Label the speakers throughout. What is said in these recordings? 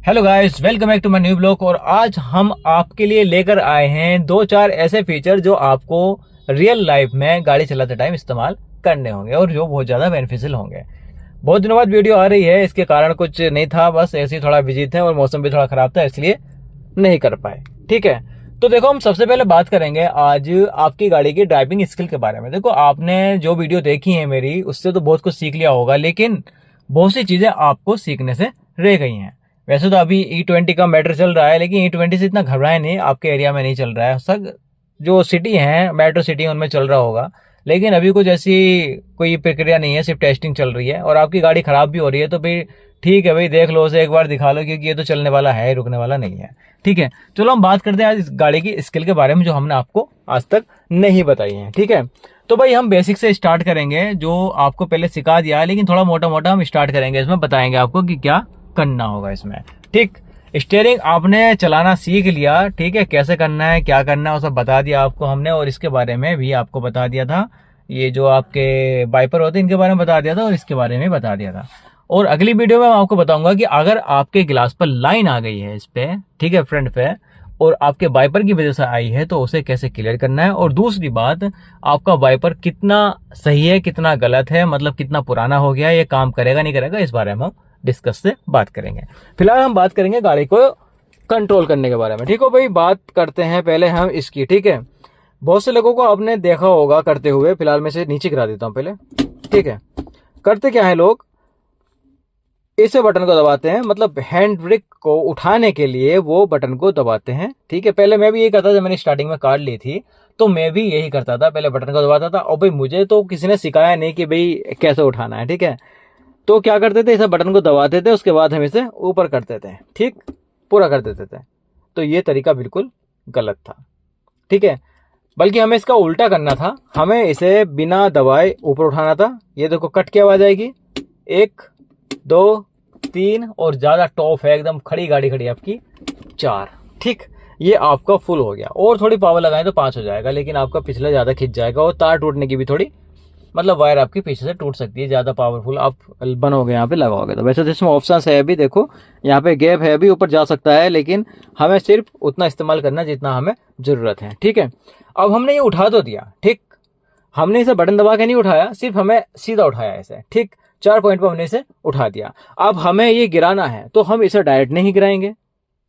Speaker 1: Hello guys, welcome back to my new blog. और आज हम आपके लिए लेकर आए हैं दो चार ऐसे फीचर जो आपको रियल लाइफ में गाड़ी चलाते टाइम इस्तेमाल करने होंगे और जो बहुत ज़्यादा बेनिफिशियल होंगे। बहुत दिनों बाद वीडियो आ रही है, इसके कारण कुछ नहीं था, बस ऐसे ही थोड़ा बिजी थे और मौसम भी थोड़ा ख़राब था, इसलिए नहीं कर पाए। ठीक है, तो देखो हम सबसे पहले बात करेंगे आज आपकी गाड़ी की ड्राइविंग स्किल के बारे में। देखो, आपने जो वीडियो देखी है मेरी, उससे तो बहुत कुछ सीख लिया होगा, लेकिन बहुत सी चीज़ें आपको सीखने से रह गई हैं। वैसे तो अभी E20 का मैटर चल रहा है, लेकिन E20 से इतना घबराए नहीं, आपके एरिया में नहीं चल रहा है। सब जो सिटी हैं, मेट्रो सिटी, उनमें चल रहा होगा, लेकिन अभी कुछ ऐसी कोई प्रक्रिया नहीं है, सिर्फ टेस्टिंग चल रही है। और आपकी गाड़ी खराब भी हो रही है तो भाई ठीक है भाई, देख लो उसे, एक बार दिखा लो, क्योंकि ये तो चलने वाला है, रुकने वाला नहीं है। ठीक है, चलो हम बात करते हैं आज इस गाड़ी की स्किल के बारे में, जो हमने आपको आज तक नहीं बताई है। ठीक है, तो भाई हम बेसिक से स्टार्ट करेंगे, जो आपको पहले सिखा दिया है, लेकिन थोड़ा मोटा मोटा हम स्टार्ट करेंगे, इसमें बताएंगे आपको कि क्या करना होगा इसमें। ठीक, स्टीयरिंग आपने चलाना सीख लिया, ठीक है, कैसे करना है, क्या करना है, वो सब बता दिया आपको हमने, और इसके बारे में भी आपको बता दिया था। ये जो आपके वाइपर होते हैं, इनके बारे में बता दिया था, और इसके बारे में बता दिया था। और अगली वीडियो में मैं आपको बताऊंगा कि अगर आपके गिलास पर लाइन आ गई है इस पे, ठीक है, फ्रंट पे, और आपके वाइपर की वजह से आई है, तो उसे कैसे क्लियर करना है। और दूसरी बात, आपका वाइपर कितना सही है, कितना गलत है, मतलब कितना पुराना हो गया, ये काम करेगा नहीं करेगा, इस बारे में हम डिस्कस से बात करेंगे। फिलहाल हम बात करेंगे गाड़ी को कंट्रोल करने के बारे में। ठीक हो भाई, बात करते हैं पहले हम इसकी। ठीक है, बहुत से लोगों को आपने देखा होगा करते हुए, फिलहाल मैं इसे नीचे गिरा देता हूं पहले। ठीक है, करते क्या है लोग, इसे बटन को दबाते हैं, मतलब हैंड ब्रेक को उठाने के लिए वो बटन को दबाते हैं। ठीक है, पहले मैं भी यही करता था, जब मैंने स्टार्टिंग में कार ली थी तो मैं भी यही करता था, पहले बटन को दबाता था। और भाई मुझे तो किसी ने सिखाया नहीं कि भाई कैसे उठाना है। ठीक है, तो क्या करते थे, इसे बटन को दबाते थे, उसके बाद हम इसे ऊपर करते थे, ठीक, पूरा कर देते थे। तो ये तरीका बिल्कुल गलत था। ठीक है, बल्कि हमें इसका उल्टा करना था, हमें इसे बिना दबाए ऊपर उठाना था। ये देखो कट की आवाज आएगी, 1 2 3, और ज्यादा टॉप है, एकदम खड़ी गाड़ी खड़ी आपकी 4। ठीक, ये आपका फुल हो गया। और थोड़ी पावर लगाएं तो 5 हो जाएगा, लेकिन आपका पिछला ज्यादा खिंच जाएगा, और तार टूटने की भी थोड़ी, मतलब वायर आपकी पीछे से टूट सकती है, ज्यादा पावरफुल आप बनोगे यहाँ पे लगाओगे तो। वैसे तो इसमें ऑप्शन है अभी, देखो यहाँ पे गैप है, अभी ऊपर जा सकता है, लेकिन हमें सिर्फ उतना इस्तेमाल करना जितना हमें जरूरत है। ठीक है, अब हमने ये उठा तो दिया, ठीक, हमने इसे बटन दबा के नहीं उठाया, सिर्फ हमें सीधा उठाया इसे। ठीक, 4 पॉइंट पर हमने इसे उठा दिया। अब हमें ये गिराना है तो हम इसे डायरेक्ट नहीं गिराएंगे।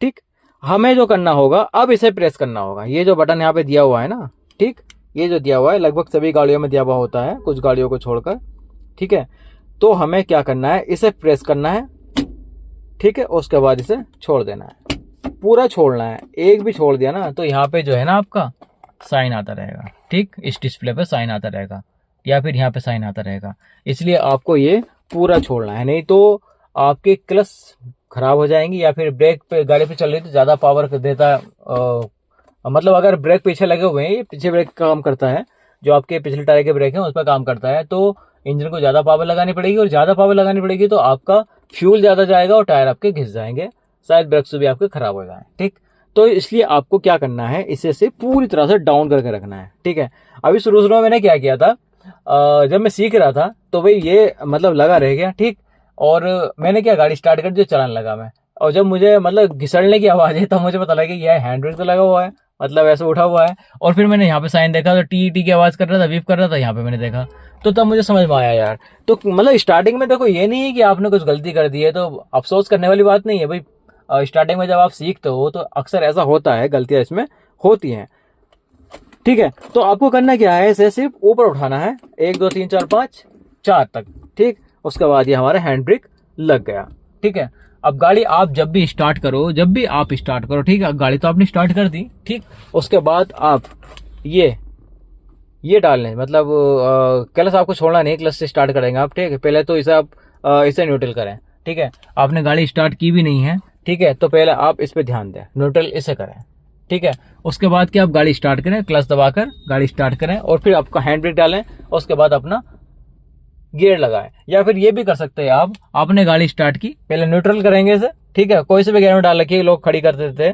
Speaker 1: ठीक, हमें जो करना होगा, अब इसे प्रेस करना होगा, ये जो बटन यहाँ पे दिया हुआ है ना, ठीक, ये जो दिया हुआ है, लगभग सभी गाड़ियों में दिया हुआ होता है, कुछ गाड़ियों को छोड़कर। ठीक है, तो हमें क्या करना है, इसे प्रेस करना है। ठीक है, उसके बाद इसे छोड़ देना है, पूरा छोड़ना है। एक भी छोड़ दिया ना तो यहाँ पे जो है ना आपका साइन आता रहेगा। ठीक, इस डिस्प्ले पे साइन आता रहेगा, या फिर यहाँ पे साइन आता रहेगा, इसलिए आपको ये पूरा छोड़ना है, नहीं तो आपके क्लच खराब हो जाएंगी, या फिर ब्रेक पे गाड़ी पे चल रही तो ज्यादा पावर देता। मतलब अगर ब्रेक पीछे लगे हुए हैं, ये पीछे ब्रेक काम करता है, जो आपके पिछले टायर के ब्रेक हैं उस पर काम करता है, तो इंजन को ज्यादा पावर लगानी पड़ेगी, और ज्यादा पावर लगानी पड़ेगी तो आपका फ्यूल ज्यादा जाएगा और टायर आपके घिस जाएंगे, शायद ब्रेक से भी आपके खराब हो जाए। ठीक, तो इसलिए आपको क्या करना है, इसे से पूरी तरह से डाउन करके रखना है। ठीक है, अभी शुरू शुरू में मैंने क्या किया था, जब मैं सीख रहा था तो भाई ये मतलब लगा रह गया। ठीक, और मैंने क्या, गाड़ी स्टार्ट कर दी, चलाने लगा मैं, और जब मुझे मतलब घिसड़ने की आवाज है तब मुझे पता लगा कि यह हैंड ब्रेक तो लगा हुआ है, मतलब ऐसे उठा हुआ है। और फिर मैंने यहाँ पे साइन देखा तो टी टी की आवाज कर रहा था, वीप कर रहा था, यहाँ पे मैंने देखा, तो तब मुझे समझ में आया यार। तो मतलब स्टार्टिंग में देखो, ये नहीं है कि आपने कुछ गलती कर दी है तो अफसोस करने वाली बात नहीं है भाई। स्टार्टिंग में जब आप सीखते हो तो अक्सर ऐसा होता है, गलतियां इसमें होती हैं। ठीक है, तो आपको करना क्या है, इसे सिर्फ ऊपर उठाना है, 1 2 3 4 5 4 तक। ठीक, उसके बाद ये हमारा हैंड ब्रेक लग गया। ठीक है, अब गाड़ी आप जब भी स्टार्ट करो, ठीक है, गाड़ी तो आपने स्टार्ट कर दी। ठीक, उसके बाद आप ये डाल लें, मतलब क्लच आपको छोड़ना नहीं, क्लच से स्टार्ट करेंगे आप। ठीक है, पहले तो इसे आप इसे न्यूट्रल करें। ठीक है, आपने गाड़ी स्टार्ट की भी नहीं है, ठीक है, तो पहले आप इस पे ध्यान दें, न्यूट्रल इसे करें। ठीक है, उसके बाद क्या, आप गाड़ी स्टार्ट करें, क्लच दबाकर गाड़ी स्टार्ट करें, और फिर आपका हैंड ब्रेक डालें, उसके बाद अपना गियर लगाएं। या फिर ये भी कर सकते हैं आप, आपने गाड़ी स्टार्ट की, पहले न्यूट्रल करेंगे इसे। ठीक है, कोई से भी गियर में डाल रखिए, लोग खड़ी कर देते थे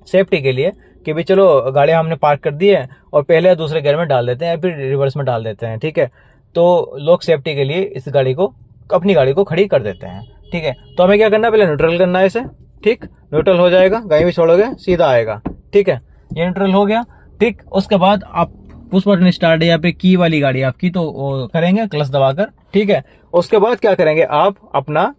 Speaker 1: सेफ्टी के लिए कि भाई चलो गाड़ी हमने पार्क कर दी है, और पहले या दूसरे गियर में डाल देते हैं, फिर रिवर्स में डाल देते हैं। ठीक है, तो लोग सेफ्टी के लिए इस गाड़ी को, अपनी गाड़ी को खड़ी कर देते हैं। ठीक है, तो हमें क्या करना है, पहले न्यूट्रल करना है इसे। ठीक, न्यूट्रल हो जाएगा, कहीं भी छोड़ोगे सीधा आएगा। ठीक है, ये न्यूट्रल हो गया। ठीक, उसके बाद आप पुश बटन स्टार्ट है, यहाँ पे की वाली गाड़ी आपकी, तो वो करेंगे क्लच दबाकर। ठीक है, उसके बाद क्या करेंगे आप अपना,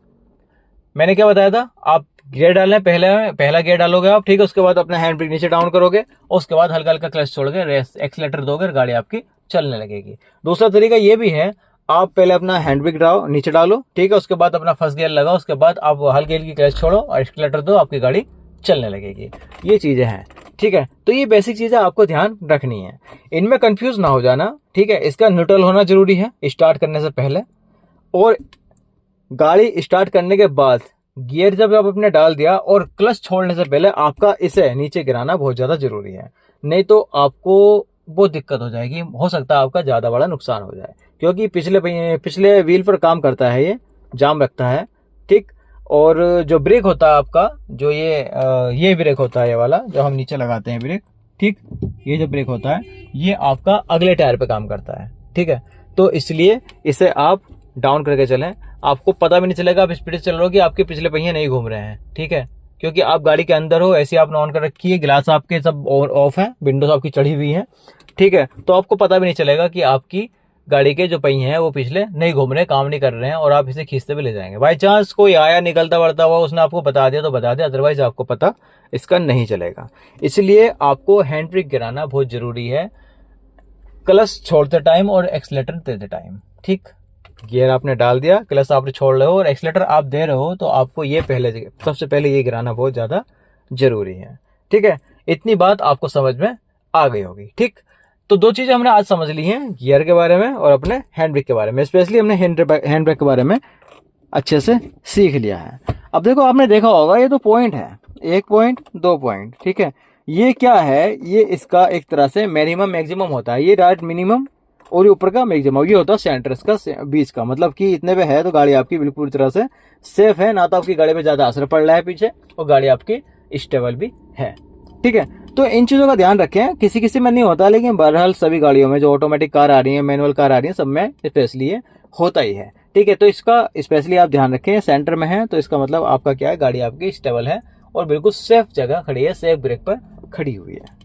Speaker 1: मैंने क्या बताया था, आप गियर डालना है, पहला गियर डालोगे आप। ठीक है, उसके बाद अपना हैंड ब्रेक नीचे डाउन करोगे, उसके बाद हल्का हल्का क्लच छोड़ के रेस एक्सीलेटर दोगे, गाड़ी आपकी चलने लगेगी। दूसरा तरीका ये भी है, आप पहले अपना हैंड ब्रेक नीचे डालो। ठीक है, उसके बाद अपना फर्स्ट गियर लगाओ, उसके बाद आप हल्की हल्की क्लच छोड़ो और एक्सीलेटर दो, आपकी गाड़ी चलने लगेगी। ये चीजें हैं। ठीक है, तो ये बेसिक चीजें आपको ध्यान रखनी है, इनमें कंफ्यूज ना हो जाना। ठीक है, इसका न्यूट्रल होना जरूरी है स्टार्ट करने से पहले, और गाड़ी स्टार्ट करने के बाद गियर जब आप अपने डाल दिया और क्लच छोड़ने से पहले आपका इसे नीचे गिराना बहुत ज्यादा जरूरी है, नहीं तो आपको बहुत दिक्कत हो जाएगी, हो सकता है आपका ज्यादा बड़ा नुकसान हो जाए, क्योंकि पिछले व्हील पर काम करता है, ये जाम रखता है। ठीक, और जो ब्रेक होता है आपका, जो ये ब्रेक होता है, ये वाला जो हम नीचे लगाते हैं ब्रेक, ठीक, ये जो ब्रेक होता है ये आपका अगले टायर पे काम करता है। ठीक है, तो इसलिए इसे आप डाउन करके चलें, आपको पता भी नहीं चलेगा आप स्पीड से चल रहे हो कि आपके पिछले पहिए नहीं घूम रहे हैं। ठीक है, क्योंकि आप गाड़ी के अंदर हो, ऐसे आपने ऑन कर रखी है, गिलास आपके सब ऑफ है, विंडोज आपकी चढ़ी हुई है। ठीक है, तो आपको पता भी नहीं चलेगा कि आपकी गाड़ी के जो पहिए हैं वो पिछले नहीं घूम रहे, काम नहीं कर रहे हैं, और आप इसे खींचते भी ले जाएंगे। बाई चांस कोई आया निकलता बढ़ता हुआ, उसने आपको बता दिया तो बता दिया, अदरवाइज आपको पता इसका नहीं चलेगा। इसलिए आपको हैंड ब्रेक गिराना बहुत जरूरी है, क्लच छोड़ते टाइम और एक्सीलेटर देते टाइम। ठीक, गियर आपने डाल दिया, क्लच आपने छोड़ रहे हो और एक्सीलेटर आप दे रहे हो, तो आपको ये सबसे पहले ये गिराना बहुत ज्यादा जरूरी है। ठीक है, इतनी बात आपको समझ में आ गई होगी। ठीक, तो दो चीजें हमने आज समझ ली हैं, गियर के बारे में और अपने हैंड ब्रेक के बारे में। स्पेशली हमने हैंड ब्रेक के बारे में अच्छे से सीख लिया है। अब देखो, आपने देखा होगा ये तो पॉइंट है, 1 पॉइंट 2 पॉइंट। ठीक है, ये क्या है, ये इसका एक तरह से मिनिमम मैक्सिमम होता है, ये डायरेक्ट मिनिमम और ये ऊपर का मैक्सिमम, ये होता है सेंटर इसका बीच का, मतलब कि इतने पे है तो गाड़ी आपकी बिल्कुल पूरी तरह से सेफ है, ना तो आपकी गाड़ी पे ज्यादा असर पड़ रहा है पीछे, और गाड़ी आपकी स्टेबल भी है। ठीक है, तो इन चीजों का ध्यान रखें, किसी किसी में नहीं होता, लेकिन बहरहाल सभी गाड़ियों में जो ऑटोमेटिक कार आ रही है, मैनुअल कार आ रही है, सब में स्पेशली ये होता ही है। ठीक है, तो इसका स्पेशली आप ध्यान रखें, सेंटर में है तो इसका मतलब आपका क्या है, गाड़ी आपकी स्टेबल है और बिल्कुल सेफ जगह खड़ी है, सेफ ब्रेक पर खड़ी हुई है।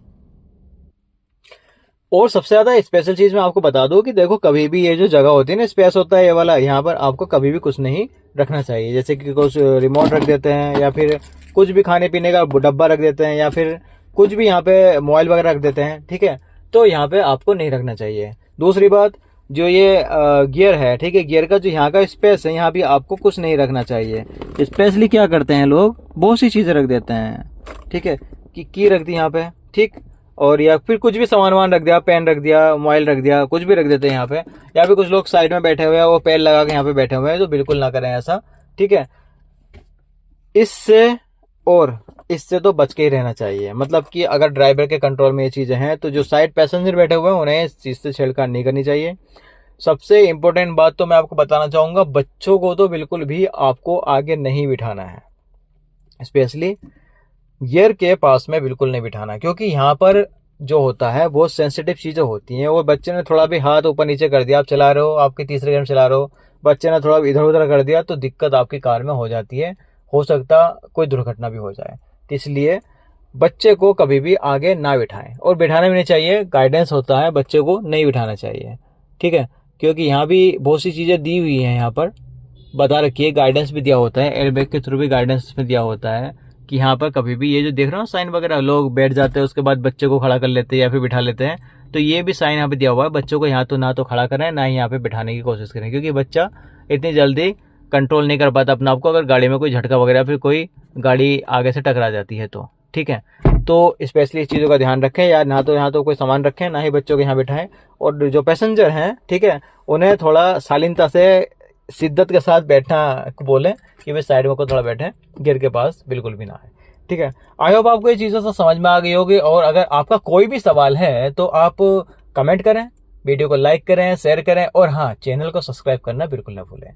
Speaker 1: और सबसे ज्यादा स्पेशल चीज मैं आपको बता दूं कि देखो, कभी भी ये जो जगह होती है ना, स्पेस होता है ये वाला, यहाँ पर आपको कभी भी कुछ नहीं रखना चाहिए, जैसे कि कुछ रिमोट रख देते हैं, या फिर कुछ भी खाने पीने का डब्बा रख देते हैं, या फिर कुछ भी यहाँ पे मोबाइल वगैरह रख देते हैं। ठीक है, तो यहाँ पे आपको नहीं रखना चाहिए। दूसरी बात, जो ये गियर है, ठीक है, गियर का जो यहाँ का स्पेस है, यहाँ भी आपको कुछ नहीं रखना चाहिए। स्पेशली क्या करते हैं लोग, बहुत सी चीजें रख देते हैं। ठीक है, की रख दी यहाँ पे, ठीक, और या फिर कुछ भी सामान रख दिया, पेन रख दिया, मोबाइल रख दिया, कुछ भी रख देते हैं यहाँ पे। या फिर कुछ लोग साइड में बैठे हुए हैं, वो पैर लगा के यहाँ पे बैठे हुए हैं, तो बिल्कुल ना करें ऐसा। ठीक है, इससे तो बच के ही रहना चाहिए, मतलब कि अगर ड्राइवर के कंट्रोल में ये चीजें हैं, तो जो साइड पैसेंजर बैठे हुए हैं उन्हें इस चीज से छेड़छाड़ नहीं करनी चाहिए। सबसे इंपॉर्टेंट बात तो मैं आपको बताना चाहूंगा, बच्चों को तो बिल्कुल भी आपको आगे नहीं बिठाना है, स्पेशली गियर के पास में बिल्कुल नहीं बिठाना, क्योंकि यहाँ पर जो होता है बहुत सेंसिटिव चीजें होती हैं। वो बच्चे ने थोड़ा भी हाथ ऊपर नीचे कर दिया, आप चला रहे हो, आपके तीसरे गियर में चला रहे हो, बच्चे ने थोड़ा इधर उधर कर दिया, तो दिक्कत आपकी कार में हो जाती है, हो सकता कोई दुर्घटना भी हो जाए। तो इसलिए बच्चे को कभी भी आगे ना बिठाएं, और बिठाना भी नहीं चाहिए, गाइडेंस होता है, बच्चे को नहीं बिठाना चाहिए। ठीक है, क्योंकि यहाँ भी बहुत सी चीजें दी हुई हैं, यहाँ पर बता रखी है, गाइडेंस भी दिया होता है, एयरबैग के थ्रू भी गाइडेंस में दिया होता है कि यहाँ पर कभी भी ये जो देख रहे हो साइन वगैरह, लोग बैठ जाते हैं उसके बाद बच्चे को खड़ा कर लेते हैं या फिर बिठा लेते हैं, तो ये भी साइन यहाँ पे दिया हुआ है, बच्चों को यहाँ तो ना तो खड़ा करें, ना ही यहाँ पे बिठाने की कोशिश करें, क्योंकि बच्चा इतनी जल्दी कंट्रोल नहीं कर पाता अपने आप को, अगर गाड़ी में कोई झटका वगैरह फिर कोई गाड़ी आगे से टकरा जाती है तो। ठीक है, तो स्पेशली इस चीज़ों का ध्यान रखें, या ना तो यहाँ तो कोई सामान रखें, ना ही बच्चों को यहाँ बिठाएं, और जो पैसेंजर हैं, ठीक है, उन्हें थोड़ा शालीनता से शिद्दत के साथ बैठना बोलें कि वे साइड में को थोड़ा बैठें, गियर के पास बिल्कुल भी ना आए। ठीक है, आई होप आपको ये चीज़ें तो समझ में आ गई होगी, और अगर आपका कोई भी सवाल है तो आप कमेंट करें, वीडियो को लाइक करें, शेयर करें, और हाँ, चैनल को सब्सक्राइब करना बिल्कुल ना भूलें।